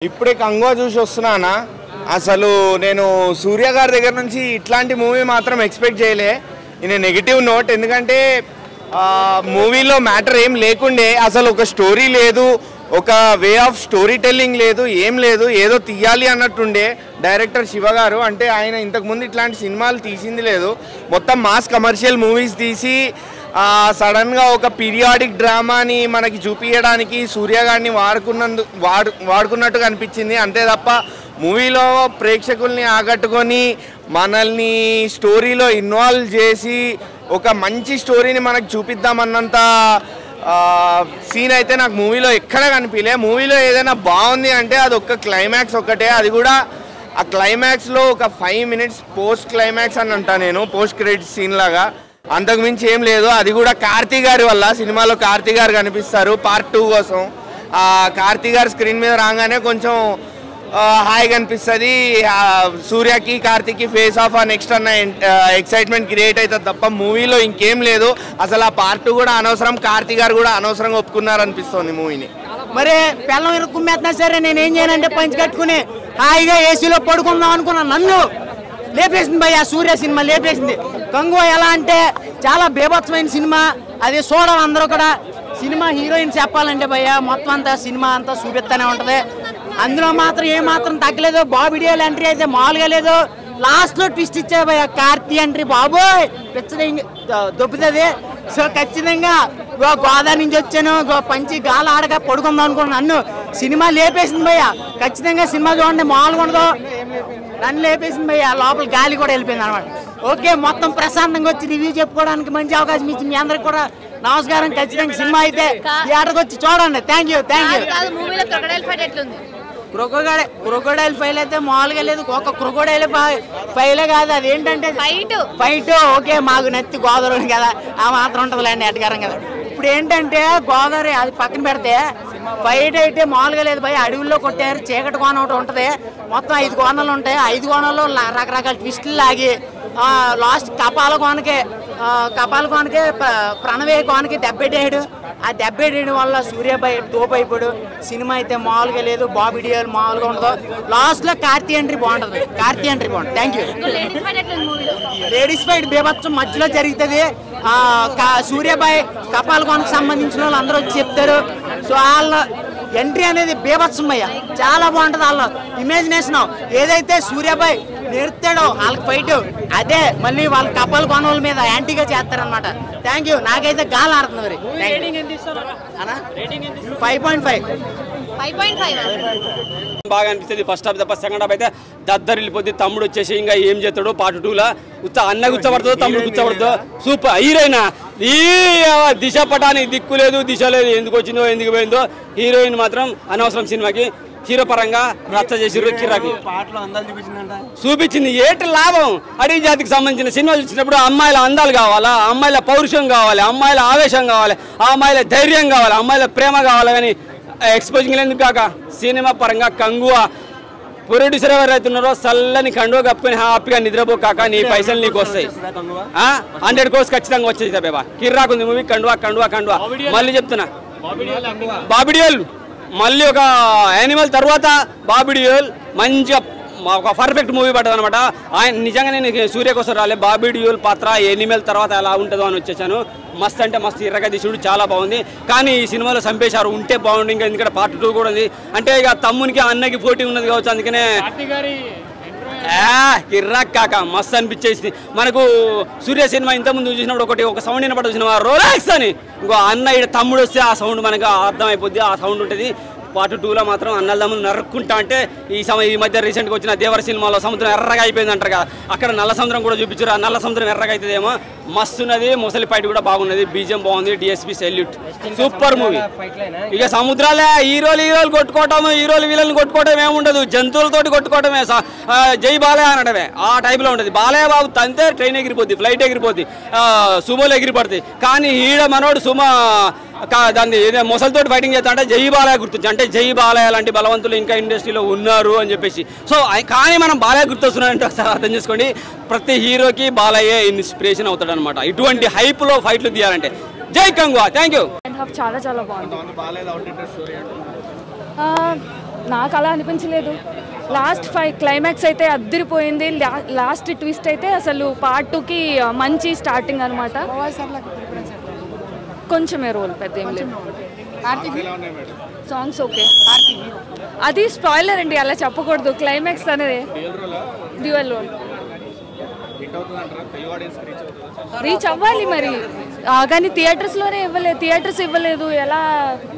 ఇప్పుడే కంగువా చూసి వస్తున్నానా అసలు నేను సూర్య గారి దగ్గర నుంచి ఇట్లాంటి మూవీ మాత్రం ఎక్స్పెక్ట్ చేయలే. ఇన్ నెగిటివ్ నోట్, ఎందుకంటే మూవీలో మ్యాటర్ ఏం లేకుండే, అసలు ఒక స్టోరీ లేదు, ఒక వే ఆఫ్ స్టోరీ టెల్లింగ్ లేదు, ఏం లేదు, ఏదో తీయాలి అన్నట్టుండే డైరెక్టర్ శివ గారు. అంటే ఆయన ఇంతకుముందు ఇట్లాంటి సినిమాలు తీసింది లేదు, మొత్తం మాస్ కమర్షియల్ మూవీస్ తీసి సడన్గా ఒక పీరియాడిక్ డ్రామాని మనకి చూపించడానికి సూర్య గారిని వాడుకున్నట్టుగా అనిపించింది. అంతే తప్ప మూవీలో ప్రేక్షకుల్ని ఆకట్టుకొని మనల్ని స్టోరీలో ఇన్వాల్వ్ చేసి ఒక మంచి స్టోరీని మనకు చూపిద్దామన్నంత సీన్ అయితే నాకు మూవీలో ఎక్కడ కనిపించలే. మూవీలో ఏదైనా బాగుంది అంటే అది ఒక్క క్లైమాక్స్ ఒక్కటే, అది కూడా ఆ క్లైమాక్స్లో ఒక 5 minutes పోస్ట్ క్లైమాక్స్ అని అంటా నేను, పోస్ట్ క్రెడిట్ సీన్ లాగా, అంతకుమించి ఏం లేదు. అది కూడా కార్తీ గారి వల్ల, సినిమాలో కార్తీ గారు కనిపిస్తారు పార్ట్ 2 కోసం. కార్తీ గారు స్క్రీన్ మీద రాగానే కొంచెం హాయిగా అనిపిస్తుంది, సూర్యకి కార్తీకి ఫేస్ ఆఫ్ నెక్స్ట్ అన్న ఎక్సైట్మెంట్ క్రియేట్ అవుతుంది తప్ప మూవీలో ఇంకేం లేదు. అసలు ఆ పార్ట్ 2 కూడా అనవసరం, కార్తీ గారు కూడా అనవసరంగా ఒప్పుకున్నారు అనిపిస్తుంది మూవీని. మరి పిల్లలు ఇరుక్కుమ్మేస్తున్నా సరే నేనేం చేయనంటే పంచి కట్టుకుని హాయిగా ఏసీలో పడుకుందాం అనుకున్నాను, నన్ను లేపేసింది భయ్య సూర్య సినిమా, లేపేసింది. కంగువా ఎలా అంటే చాలా బీభత్సమైన సినిమా, అది చూడాలి అందరూ కూడా. సినిమా హీరోయిన్ చెప్పాలంటే భయ్య మొత్తం అంతా సినిమా అంతా చూపిస్తూనే ఉంటుంది, అందులో మాత్రం ఏమాత్రం తగ్గలేదు. బాబిడియోల్ ఎంట్రీ అయితే మామూలుగా లేదు, లాస్ట్లో ట్విస్ట్ ఇచ్చే భయ్య కార్తీ ఎంట్రీ బాబోయ్ పిచ్చది దొబ్బుతుంది. సో ఖచ్చితంగా గోదావరి నుంచి వచ్చాను, పంచి గాలి ఆడగా పడుకుందాం అనుకున్నాను, నన్ను సినిమా లేపేసింది భయ్య. ఖచ్చితంగా సినిమా చూడండి, మామూలుగా ఉండదు, నన్ను లేపేసింది భయ్య, లోపల గాలి కూడా వెళ్ళిపోయింది అనమాట. ఓకే, మొత్తం ప్రశాంతంగా వచ్చి రివ్యూ చెప్పుకోవడానికి మంచి అవకాశం ఇచ్చింది. మీ అందరికి కూడా నమస్కారం. ఖచ్చితంగా సినిమా అయితే థియేటర్కి వచ్చి చూడండి. Thank you. క్రొకోడైల్ ఫైల్ అయితే మామూలుగా లేదు, ఒక క్రొకోడైల్ ఫైలే కాదు, అది ఏంటంటే ఫైట్. ఓకే, మాకు నత్తి గోదావరి కదా, ఆ మాత్రం ఉంటుంది లేండి ఎటగారం కదా. ఇప్పుడు ఏంటంటే గోదావరి అది పక్కన పెడితే ఫైట్ అయితే మామూలుగా లేదు భయ, అడవుల్లో కొట్టారు, చీకటి కోణం ఒకటి ఉంటుంది, మొత్తం 5 కోణాలు ఉంటాయి. 5 కోణాల్లో రకరకాల ట్విస్టులు లాగి లాస్ట్ కపాల కోనకే ప్రణవే కోనకి దెబ్బెట్టేయడు. ఆ దెబ్బెట్టేయడం వల్ల సూర్యబాయ్ తోపు అయిపోయాడు. సినిమా అయితే మామూలుగా లేదు, బాబిడియోల్ మామూలుగా ఉండదు, లాస్ట్లో కార్తీ ఎంట్రీ బాగుంటుంది. Thank you. లేడీస్ ఫైట్ బీభత్సం మధ్యలో జరుగుతుంది. సూర్యబాయ్ కపాల కోనకు సంబంధించిన వాళ్ళు అందరూ వచ్చి చెప్తారు. సో వాళ్ళ ఎంట్రీ అనేది బీభత్సం అయ్యా, చాలా బాగుంటుంది. వాళ్ళ ఇమాజినేషన్ ఏదైతే సూర్యబాయ్ నేర్తాడో వాళ్ళకి ఫైట్, అదే మళ్ళీ వాళ్ళ కపాల కోనల మీద యాంటీగా చేస్తారనమాట. Thank you. నాకైతే గాలి ఆడుతుంది. మరి 5.5 బాగా అనిపిస్తుంది. ఫస్ట్ హాఫ్ తప్ప సెకండ్ హాఫ్ అయితే దద్దరిల్లిపోద్ది. తమ్ముడు వచ్చేసి ఇంకా ఏం చేస్తాడు పార్ట్ 2లో, అన్న కూర్చోబడుతుందో తమ్ముడు కూర్చోబడుతుందో. Super heroine. ఈ దిశ పటానికి దిక్కు లేదు, దిశ లేదు, ఎందుకు వచ్చిందో ఎందుకు పోయిందో. హీరోయిన్ మాత్రం అనవసరం సినిమాకి. హీరో పరంగా రచ్చ చేసిర్రు, కిరాకి చూపించింది. ఏంటి లాభం? అడిగి జాతికి సంబంధించిన సినిమాలు చూసినప్పుడు అమ్మాయిల అందాలు కావాలా, అమ్మాయిల పౌరుషం కావాలి, అమ్మాయిల ఆవేశం కావాలి, అమ్మాయిల ధైర్యం కావాలి, అమ్మాయిల ప్రేమ కావాలి. కానీ ఎక్స్పోజింగ్ ఎందుకు కాక సినిమా పరంగా కంగువా ప్రొడ్యూసర్ ఎవరైతే ఉన్నారో చల్లని కండువ కప్పుకొని హ్యాపీగా నిద్రపో కాక, నీ పైసలు నీకు వస్తాయి. 100 crores ఖచ్చితంగా వచ్చేది బాబా. కిర్రాకుంది మూవీ. కండువా మళ్ళీ చెప్తున్నా, బాబిడియోల్ మళ్ళీ ఒక యానిమల్ తర్వాత బాబిడియోల్ మంచిగా ఒక పర్ఫెక్ట్ మూవీ పడ్డది అనమాట. ఆయన నిజంగా నేను సూర్య కోసం రాలే, బాబిడియోల్ పాత్ర యానిమల్ తర్వాత ఎలా ఉంటుందో అని వచ్చేసాను. మస్త్ అంటే మస్తు ఎర్రగా తీసుడు, చాలా బాగుంది. కానీ ఈ సినిమాలో చంపేశారు, ఉంటే బాగుంది ఇంకా, ఎందుకంటే పార్ట్ 2 కూడా ఉంది. అంటే ఇక తమ్మునికి అన్నకి పోటీ ఉన్నది కావచ్చు, అందుకనే కిర్రాక్ కాక మస్తు అనిపించేసింది. మనకు సూర్య సినిమా ఇంతకుముందు చూసినప్పుడు ఒక సౌండ్ వినపడదు, సినిమా రోలాక్స్ అని, ఇంకో అన్న ఇక్కడ తమ్ముడు వస్తే ఆ సౌండ్ మనకు అర్థమైపోద్ది, ఆ సౌండ్ ఉంటుంది. పార్ట్ 2లో మాత్రం అన్నదమ్ములు నరుక్కుంటా అంటే ఈ మధ్య రీసెంట్గా వచ్చిన దేవర సినిమాలో సముద్రం ఎర్రగా అయిపోయింది అంటారు కదా, అక్కడ నల్ల సముద్రం కూడా చూపించారు. ఆ నల్ల సముద్రం ఎర్రగా అవుతుందేమో. మస్తున్నది, ముసలి ఫైట్ కూడా బాగున్నది, బీజం బాగుంది, డిఎస్పీ సెల్యూట్, సూపర్ మూవీ. ఇక సముద్రాలే హీరోలు కొట్టుకోవటం, హీరోలు వీళ్ళని కొట్టుకోవటం ఏముండదు, జంతువులతోటి కొట్టుకోవటమే, జై బాలయ్య అనడమే ఆ టైప్లో ఉంటుంది. బాలయ్య బాబు తంతే ట్రైన్ ఎగిరిపోద్ది, ఫ్లైట్ ఎగిరిపోద్ది, సుమోలు ఎగిరిపడుతుంది. కానీ ఈడ మనోడు దాన్ని ఏదో మొసలితోటి ఫైటింగ్ చేస్తా అంటే జై బాలయ్య గుర్తొచ్చి, అంటే జై బాలయ్య లాంటి బలవంతులు ఇంకా ఇండస్ట్రీలో ఉన్నారు అని చెప్పేసి. సో కానీ మనం బాలయ్య గుర్తొస్తున్నారంటే ఒకసారి అర్థం చేసుకోండి, ప్రతి హీరోకి బాలయ్య ఇన్స్పిరేషన్ అవుతాడు అనమాట ఇటువంటి హైప్లో ఫైట్లు తీయాలంటే. జై కంగువా. Thank you. చాలా చాలా బాగుంది. నాకు అలా అనిపించలేదు. లాస్ట్ 5 క్లైమాక్స్ అయితే అద్దరిపోయింది. లాస్ట్ ట్విస్ట్ అయితే అసలు పార్ట్ 2కి మంచి స్టార్టింగ్ అనమాట. కొంచెమే రోల్, పెద్ద ఏం లేదు. Songs okay. అది స్పాయిలర్ అండి, అలా చెప్పకూడదు. క్లైమాక్స్ అనేది డ్యూయల్ రోల్ రీచ్ అవ్వాలి మరి, కానీ థియేటర్స్లోనే ఇవ్వలేదు. ఎలా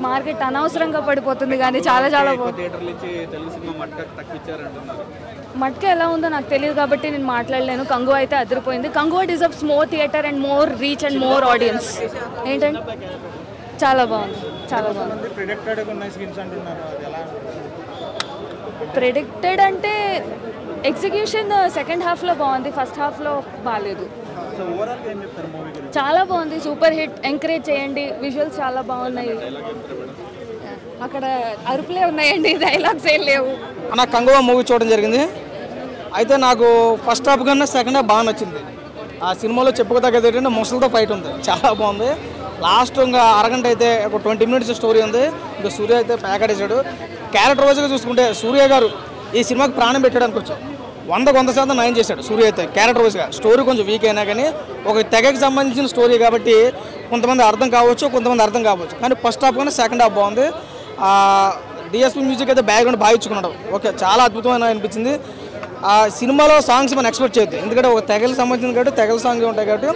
మార్కెట్ అనవసరంగా పడిపోతుంది. కానీ చాలా మట్క ఎలా ఉందో నాకు తెలియదు కాబట్టి నేను మాట్లాడలేను. కంగువా అయితే అదిరిపోయింది. Kanguva deserves more theatre and more reach and more audience. ఏంటంటే చాలా బాగుంది. ప్రెడిక్టెడ్ అంటే ఎగ్జిక్యూషన్ సెకండ్ హాఫ్లో బాగుంది, ఫస్ట్ హాఫ్లో బాగాలేదు. చాలా బాగుంది, సూపర్ హిట్. ఎంకరేజ్ చేయండి. విజువల్స్ చాలా బాగున్నాయి. అక్కడ అరుపులే ఉన్నాయండి, డైలాగ్స్ ఏం లేవు. నా కంగువా మూవీ చూడడం జరిగింది. అయితే నాకు ఫస్ట్ హాఫ్ కన్నా సెకండ్ హాఫ్ బాగా నచ్చింది. ఆ సినిమాలో చెప్పుకోదగ్గది ఏంటంటే ముసలితో ఫైట్ ఉంది, చాలా బాగుంది. లాస్ట్ ఇంకా అరగంట అయితే ఒక 20 మినిట్స్ స్టోరీ ఉంది. ఇంకా సూర్య అయితే ప్యాకెటేసాడు. క్యారెక్టర్ వైజ్గా చూసుకుంటే సూర్య గారు ఈ సినిమాకి ప్రాణం పెట్టడానికి వచ్చాడు. 100% న్యాయం చేశాడు సూర్య అయితే. క్యారెక్టర్ వైజ్గా స్టోరీ కొంచెం వీక్ అయినా కానీ ఒక తెగకి సంబంధించిన స్టోరీ కాబట్టి కొంతమంది అర్థం కావచ్చు, కొంతమంది అర్థం కావచ్చు. కానీ ఫస్ట్ హాఫ్ కానీ సెకండ్ హాఫ్ బాగుంది. డిఎస్పీ మ్యూజిక్ అయితే బ్యాక్గ్రౌండ్ బాగా ఇచ్చుకున్నాడు. ఓకే, చాలా అద్భుతమైన అనిపించింది. ఆ సినిమాలో సాంగ్స్ మనం ఎక్స్పెక్ట్ చేయొద్దు, ఎందుకంటే ఒక తెగలకు సంబంధించిన కాబట్టి తెగల సాంగ్స్ ఉంటాయి కాబట్టి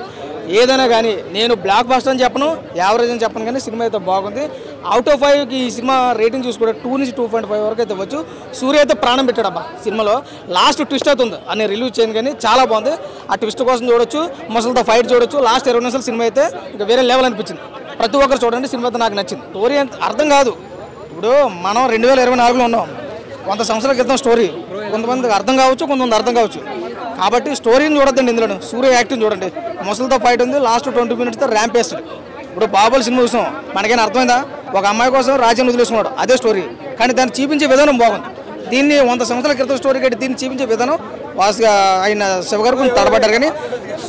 ఏదైనా కానీ నేను బ్లాక్ బస్టర్ అని చెప్పను, యావరేజ్ అని చెప్పను, కానీ సినిమా అయితే బాగుంది. అవుట్ ఆఫ్ 5కి ఈ సినిమా రేటింగ్ చూసుకుంటే 2 నుంచి 2.5 వరకు అయితే ఇవ్వచ్చు. సూర్య అయితే ప్రాణం పెట్టాడు అబ్బా సినిమాలో. లాస్ట్ ట్విస్ట్ అవుతుంది అని రిలీజ్ చేయను కానీ చాలా బాగుంది. ఆ ట్విస్ట్ కోసం చూడొచ్చు, ముసలితో ఫైట్ చూడొచ్చు. లాస్ట్ 20 నిమిషాలు సినిమా అయితే ఇంకా వేరే లెవెల్ అనిపించింది. ప్రతి ఒక్కరు చూడండి, సినిమా అయితే నాకు నచ్చింది. స్టోరీ అర్థం కాదు. ఇప్పుడు మనం 2024లో ఉన్నాం, 100 సంవత్సరాల క్రితం స్టోరీ. కొంతమందికి అర్థం కావచ్చు, కొంతమంది అర్థం కావచ్చు. కాబట్టి స్టోరీని చూడొద్దండి, ఇందులో సూర్య యాక్టింగ్ చూడండి. ముసలితో ఫైట్ ఉంది, లాస్ట్ 20 మినిట్స్తో ర్యాంప్ వేస్తాడు. ఇప్పుడు బాబుల సినిమా చూసాం, మనకైనా అర్థమైందా? ఒక అమ్మాయి కోసం రాజ్యం వదిలేసుకున్నాడు, అదే స్టోరీ. కానీ దాన్ని చూపించే విధానం బాగుంది. దీన్ని 100 సంవత్సరాల క్రితం స్టోరీ కట్టి దీన్ని చూపించే విధానం వాసుగా ఆయన శివగారు కొంచెం తడబడ్డారు. కానీ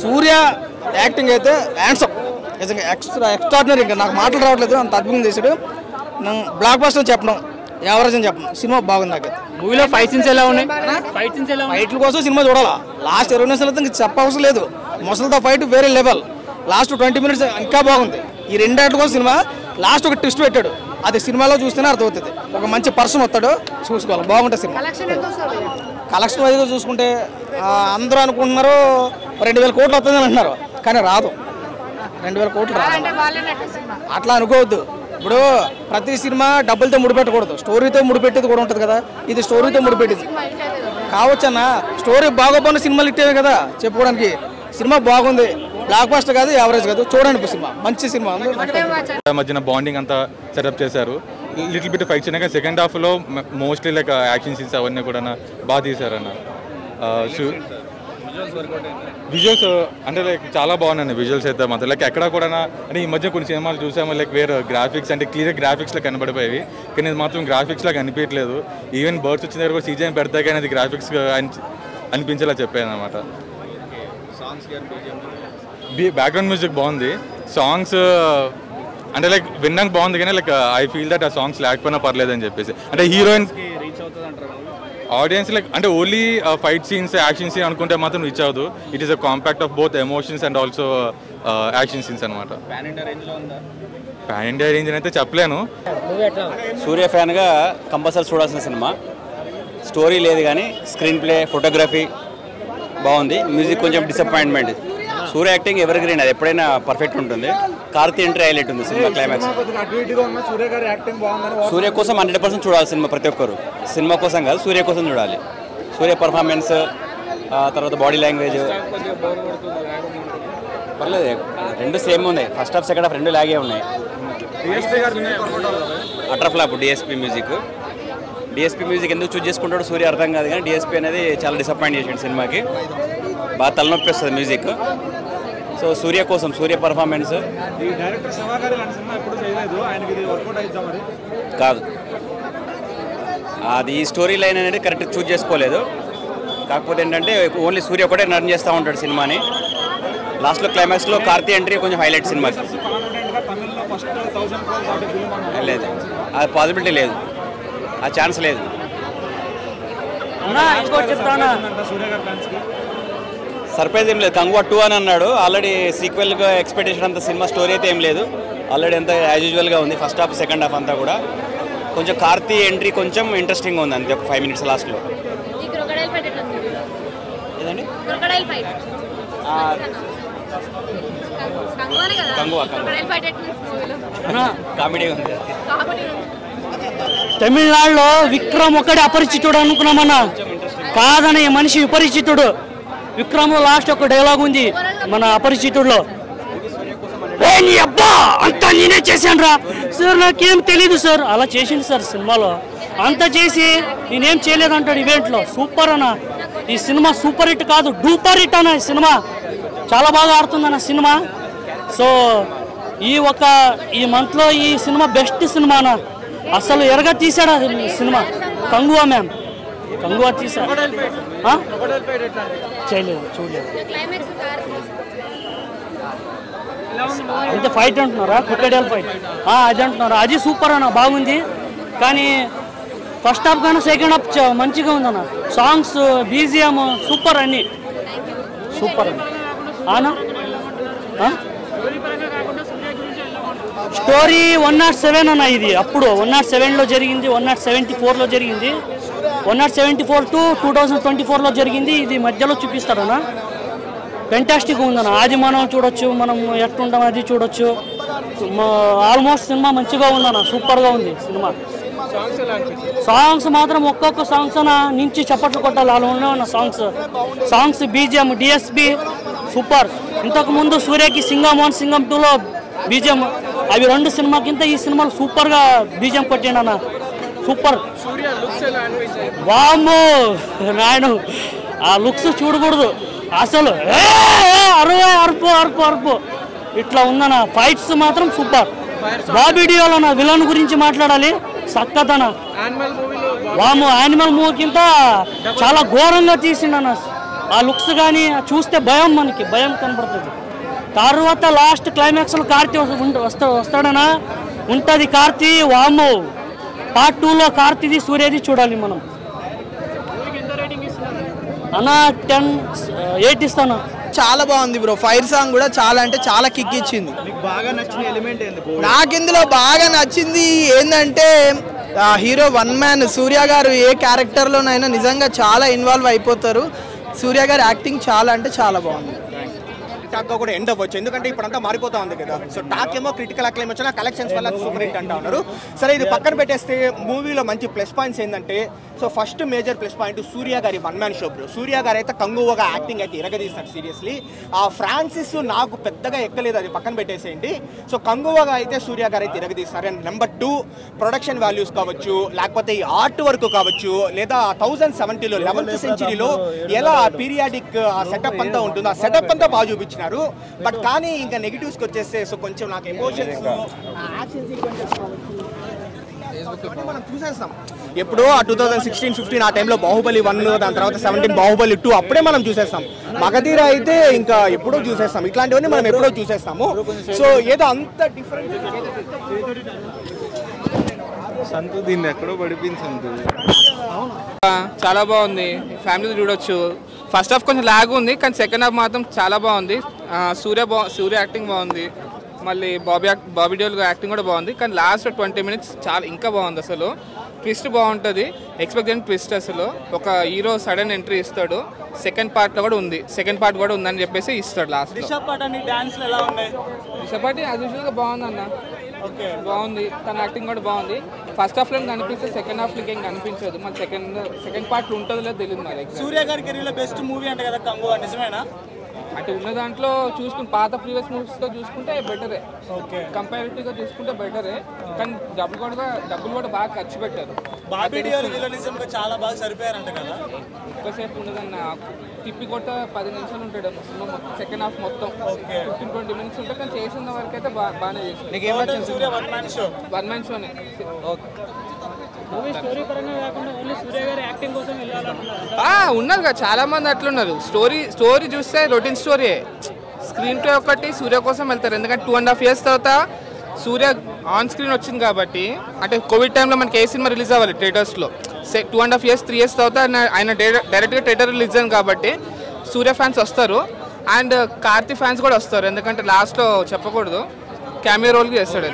సూర్య యాక్టింగ్ అయితే హ్యాండ్సప్, నిజంగా ఎక్స్ట్రాడినరీ. ఇంకా నాకు మాటలు రావట్లేదు, అంత అద్భుతం చేశాడు. బ్లాక్ బస్టర్ చెప్పను, యావరేజ్ అని చెప్పను, సినిమా బాగుంది. నాకు మూవీలో ఫైట్ సీన్స్ ఎలా ఉన్నాయి? ఫైట్ల కోసం సినిమా చూడాలా. లాస్ట్ 20 నిమిషాలు అయితే చెప్పవసరం లేదు. ముసలితో ఫైట్ వేరే లెవెల్. లాస్ట్ 20 మినిట్స్ ఇంకా బాగుంది. ఈ 2 గంటల కోసం సినిమా లాస్ట్ ఒక ట్విస్ట్ పెట్టాడు, అది సినిమాలో చూస్తేనే అర్థమవుతుంది. ఒక మంచి పర్సన్ వస్తాడు, చూసుకోవాలి, బాగుంటుంది సినిమా. కలెక్షన్ వైజ్గా చూసుకుంటే అందరూ అనుకుంటున్నారు 2000 కోట్లు వస్తుందని అంటున్నారు, కానీ రాదు. 2000 కోట్లు అట్లా అనుకోవద్దు. ఇప్పుడు ప్రతి సినిమా డబ్బులతో ముడిపెట్టకూడదు, స్టోరీతో ముడిపెట్టేది కూడా ఉంటుంది కదా. ఇది స్టోరీతో ముడిపెట్టేది కావచ్చన్నా. స్టోరీ బాగోపోయిన సినిమాలు ఇట్టేవి కదా చెప్పుకోవడానికి. సినిమా బాగుంది, బ్లాక్ బస్టర్ కాదు, యావరేజ్ కాదు, చూడండి సినిమా మంచి సినిమా. మధ్యన బాండింగ్ అంతా సెటప్ చేశారు. లిటిల్ బిట్ ఫైట్స్ అయినా సెకండ్ హాఫ్లో మోస్ట్లీ లైక్ యాక్షన్ సీన్స్ అవన్నీ కూడా బాగా తీశారన్న. విజువల్స్ అంటే లైక్ చాలా బాగున్నాయి విజువల్స్ అయితే మాత్రం. లైక్ ఎక్కడ కూడా అంటే ఈ మధ్య కొన్ని సినిమాలు చూసాము లైక్ వేరే గ్రాఫిక్స్ అంటే క్లియర్ గ్రాఫిక్స్లో కనబడిపోయేవి, కానీ ఇది మాత్రం గ్రాఫిక్స్లో కనిపించలేదు. ఈవెన్ బర్డ్స్ వచ్చిన దగ్గర కూడా సీజన్ పెడతా కానీ అది గ్రాఫిక్స్ అనిపించేలా చెప్పాను అనమాట. బ్యాక్గ్రౌండ్ మ్యూజిక్ బాగుంది. సాంగ్స్ అంటే లైక్ విన్నాక బాగుంది, కానీ లైక్ ఐ ఫీల్ దట్ ఆ సాంగ్స్ లేకపోయినా పర్లేదు అని చెప్పేసి. అంటే హీరోయిన్ ఆడియన్స్ లైక్ అంటే only fight scenes action scene అనుకుంటే మాత్రం రీచ్ అవ్వదు. It is a compact of both emotions and also action scenes అనమాట. పాన్ ఇండియా రేంజ్ అయితే చెప్పలేను. సూర్య ఫ్యాన్గా కంపల్సరీ చూడాల్సిన సినిమా. స్టోరీ లేదు కానీ స్క్రీన్ ప్లే, ఫోటోగ్రఫీ బాగుంది. మ్యూజిక్ కొంచెం డిసప్పాయింట్మెంట్. సూర్య యాక్టింగ్ ఎవర్ గ్రీన్, అది ఎప్పుడైనా పర్ఫెక్ట్ ఉంటుంది. కార్తీ ఎంట్రీ హైలైట్ ఉంది సినిమా క్లైమాక్స్. సూర్య కోసం 100% చూడాలి సినిమా. ప్రతి ఒక్కరు సినిమా కోసం కాదు, సూర్య కోసం చూడాలి. సూర్య పర్ఫార్మెన్స్, తర్వాత బాడీ లాంగ్వేజ్ పర్లేదు, రెండు సేమ్ ఉన్నాయి. ఫస్ట్ హాఫ్ సెకండ్ హాఫ్ రెండు లాగే ఉన్నాయి. Utter flop DSP music. DSP music ఎందుకు చూస్ చేసుకుంటాడో సూర్య అర్థం కాదు, కానీ డిఎస్పీ అనేది చాలా డిసప్పాయింట్ చేసాడు సినిమాకి. బాగా తలనొప్పి వస్తుంది మ్యూజిక్. సో సూర్య కోసం, సూర్య పర్ఫార్మెన్స్ కాదు, అది ఈ స్టోరీ లైన్ అనేది కరెక్ట్ చూస్ చేసుకోలేదు. కాకపోతే ఏంటంటే ఓన్లీ సూర్య ఒకటే రన్ చేస్తూ ఉంటాడు సినిమాని. లాస్ట్లో క్లైమాక్స్లో కార్తీ ఎంట్రీ కొంచెం హైలైట్ సినిమాకి. లేదు, అది పాసిబిలిటీ లేదు, ఆ ఛాన్స్ లేదు. ఇంకోటి చెప్తానా, సర్ప్రైజ్ ఏం లేదు. కంగువా 2 అని అన్నాడు. ఆల్రెడీ సీక్వెల్గా ఎక్స్పెక్టేషన్ అంత సినిమా స్టోరీ అయితే ఏం లేదు. ఆల్రెడీ అంతా యాజ్ యూజువల్గా ఉంది. ఫస్ట్ హాఫ్ సెకండ్ హాఫ్ అంతా కూడా కొంచెం కార్తీ ఎంట్రీ కొంచెం ఇంట్రెస్టింగ్గా ఉంది అంతే. ఒక 5 minutes లాస్ట్లో. ఏదండి కంగువా కామెడీ ఉంది. తమిళనాడులో విక్రమ్ ఒకటి అపరిచితుడు అనుకున్నామన్నా, కాదని మనిషి విపరిచితుడు. విక్రమ్ లాస్ట్ ఒక డైలాగ్ ఉంది మన అపరిచితుడులో, అబ్బా అంతా నేనే చేశాను రా సార్, నాకేం తెలీదు సార్. అలా చేసింది సార్ సినిమాలో. అంత చేసి నేనేం చేయలేదంటాడు ఈవెంట్లో. సూపర్ అన్న, ఈ సినిమా సూపర్ హిట్ కాదు డూపర్ హిట్ అన్న. ఈ సినిమా చాలా బాగా ఆడుతుందన్న సినిమా. సో ఈ మంత్లో ఈ సినిమా బెస్ట్ సినిమా అన్న. అసలు ఎరగా తీసాడు అది సినిమా. కంగువా మ్యామ్, కంగువా తీసాడు. చేయలేదు, చూడలేదు. అంటే ఫైట్ అంటున్నారా? క్రికెట్ ఫైట్ అది అంటున్నారా? అది సూపర్ అన్న, బాగుంది. కానీ ఫస్ట్ హాఫ్ కానీ సెకండ్ హాఫ్ మంచిగా ఉందన్న. సాంగ్స్ బీజిఎం సూపర్ అన్ని సూపర్ అన్న. స్టోరీ 107 అన్న. ఇది అప్పుడు 107లో జరిగింది, 174లో జరిగింది, 174 to 2024లో జరిగింది. ఇది మధ్యలో చూపిస్తారన్న. ఫెంటాస్టిక్ ఉందన్న. అది మనం చూడొచ్చు, మనం ఎట్లుంటాం అది చూడొచ్చు. ఆల్మోస్ట్ సినిమా మంచిగా ఉందన్న, సూపర్గా ఉంది సినిమా. సాంగ్స్ మాత్రం ఒక్కొక్క సాంగ్స్ అన్న నుంచి చప్పట్లు కొట్టాలి అలా ఉన్నాయన్న సాంగ్స్ బీజిఎం డిఎస్పి సూపర్. ఇంతకుముందు సూర్యకి సింగం 1 సింగం 2లో బీజిఎం అవి 2 సినిమా కింద ఈ సినిమాలు సూపర్గా బీజిఎం కొట్టిండు అన్న. సూపర్. వామ్మో నాయను, ఆ లుక్స్ చూడకూడదు అసలు. అరుపు ఇట్లా ఉందన్న. ఫైట్స్ మాత్రం సూపర్. బాబీ డియోల్ అన్న విలన్ గురించి మాట్లాడాలి. సక్కతన వాము యానిమల్ మూవీ కింద చాలా ఘోరంగా తీసిండన్న. ఆ లుక్స్ కానీ చూస్తే భయం, మనకి భయం కనబడుతుంది. తర్వాత లాస్ట్ క్లైమాక్స్లో కార్తీ వస్తాడనా ఉంటుంది. కార్తీ వాము పార్ట్ 2లో కార్తీది సూర్యది చూడాలి మనం అన్న. 10/8 ఇస్తాను. చాలా బాగుంది బ్రో. ఫైర్ సాంగ్ కూడా చాలా అంటే చాలా కిక్ ఇచ్చింది. నాకు ఇందులో బాగా నచ్చింది ఏంటంటే హీరో వన్ మ్యాన్ సూర్య గారు ఏ క్యారెక్టర్లోనైనా నిజంగా చాలా ఇన్వాల్వ్ అయిపోతారు. సూర్య గారు యాక్టింగ్ చాలా అంటే చాలా బాగుంది. టాక్గా కూడా ఎండ్ అవ్వచ్చు, ఎందుకంటే ఇప్పుడంతా మారిపోతా ఉంది కదా. సో టాక్ ఏమో క్రిటికల్ అక్లైమ్ వచ్చినా కలెక్షన్స్ వల్ల సూపర్ హిట్ అంటా ఉన్నారు. సరే ఇది పక్కన పెట్టేస్తే మూవీలో మంచి ప్లస్ పాయింట్స్ ఏంటంటే, so first major plus point Surya గారి 1 man షో బ్రో. సూర్య గారు అయితే కంగువగా యాక్టింగ్ అయితే ఇరగదీస్తారు సీరియస్లీ. ఆ ఫ్రాన్సిస్ నాకు పెద్దగా ఎక్కలేదు, అది పక్కన పెట్టేసేయండి. సో కంగువగా అయితే సూర్య గారు అయితే ఇరగదీస్తారు. అండ్ నెంబర్ 2 ప్రొడక్షన్ వాల్యూస్ కావచ్చు, లేకపోతే ఈ ఆర్ట్ వర్క్ కావచ్చు, లేదా 1070లో 11th centuryలో ఎలా పీరియాడిక్ ఆ సెటప్ అంతా ఉంటుందో ఆ సెటప్ అంతా బాగా చూపించారు. బట్ కానీ ఇంకా నెగిటివ్స్కి వచ్చేస్తే సో కొంచెం నాకు ఎమోషన్స్ యాక్షన్ సీక్వెన్సెస్ మనం చూసేస్తాం. ఎప్పుడో ఆ 2016-15 ఆ టైంలో బాహుబలి 1, దాని తర్వాత 17 బాహుబలి 2 అప్పుడే మనం చూసేస్తాం. మగధీర అయితే ఇంకా ఎప్పుడో చూసేస్తాం. ఇట్లాంటివన్నీ మనం ఎప్పుడో చూసేస్తాము. సో ఏదో అంత డిఫరెంట్ సంతు దీన్ని ఎక్కడో పడిపించండి. చాలా బాగుంది, ఫ్యామిలీతో చూడొచ్చు. ఫస్ట్ హాఫ్ కొంచెం లాగ్ ఉంది, కానీ సెకండ్ హాఫ్ మాత్రం చాలా బాగుంది. సూర్య యాక్టింగ్ బాగుంది, మళ్ళీ బాబీ డియోల్ యాక్టింగ్ కూడా బాగుంది. కానీ లాస్ట్ 20 minutes చాలా ఇంకా బాగుంది. అసలు ట్విస్ట్ బాగుంటుంది, ఎక్స్పెక్ట్ చేయని ట్విస్ట్. అసలు ఒక హీరో సడన్ ఎంట్రీ ఇస్తాడు. సెకండ్ పార్ట్లో కూడా ఉంది, సెకండ్ పార్ట్ కూడా ఉందని చెప్పేసి ఇస్తాడు లాస్ట్. దిశా పాటని డాన్స్లు ఎలా ఉన్నాయి? దిశా పాటి యాజ్ యూజువల్గా బాగుంది అన్న. ఓకే బాగుంది, తన యాక్టింగ్ కూడా బాగుంది. ఫస్ట్ హాఫ్లో కనిపిస్తే సెకండ్ హాఫ్లో ఏం కనిపించదు. మరి సెకండ్ పార్ట్లో ఉంటుందో లేదో తెలియదు మరి. సూర్య గారి కెరీర్లో బెస్ట్ మూవీ అంటే కదా కంగువా, నిజమేనా? అంటే ఉన్న దాంట్లో చూసుకుని పాత ప్రీవియస్ మూవీస్తో చూసుకుంటే బెటరే, ఓకే కంపారిటివ్గా చూసుకుంటే బెటరే. కానీ డబ్బులు కూడా బాగా ఖర్చు పెట్టారు. బాబీ డియోల్ విలనిజంగా చాలా బాగా సరిపోయారంట కదా. ఎక్కువసేపు ఉండదన్న, తిప్పి కొట్ట 10 నిమిషాలు ఉంటాడు సినిమా మొత్తం. సెకండ్ హాఫ్ మొత్తం 15-20 minutes ఉంటుంది. కానీ చేసిన వరకు అయితే బాగానే చేసింది. వన్ మ్యాన్ షోనే. ఉన్నారు కదా చాలా మంది అట్లున్నారు. స్టోరీ చూస్తే రొటీన్ స్టోరీ. స్క్రీన్ ప్లే ఒకటి సూర్య కోసం వెళ్తారు. ఎందుకంటే 2.5 years తర్వాత సూర్య ఆన్ స్క్రీన్ వచ్చింది కాబట్టి. అంటే కోవిడ్ టైంలో మనకి ఏ సినిమా రిలీజ్ అవ్వాలి థియేటర్స్లో, 2.5 years 3 years తర్వాత ఆయన డైరెక్ట్గా థియేటర్ రిలీజ్ అయింది కాబట్టి సూర్య ఫ్యాన్స్ వస్తారు అండ్ కార్తీ ఫ్యాన్స్ కూడా వస్తారు, ఎందుకంటే లాస్ట్లో చెప్పకూడదు క్యామియో రోల్కి చేస్తాడు.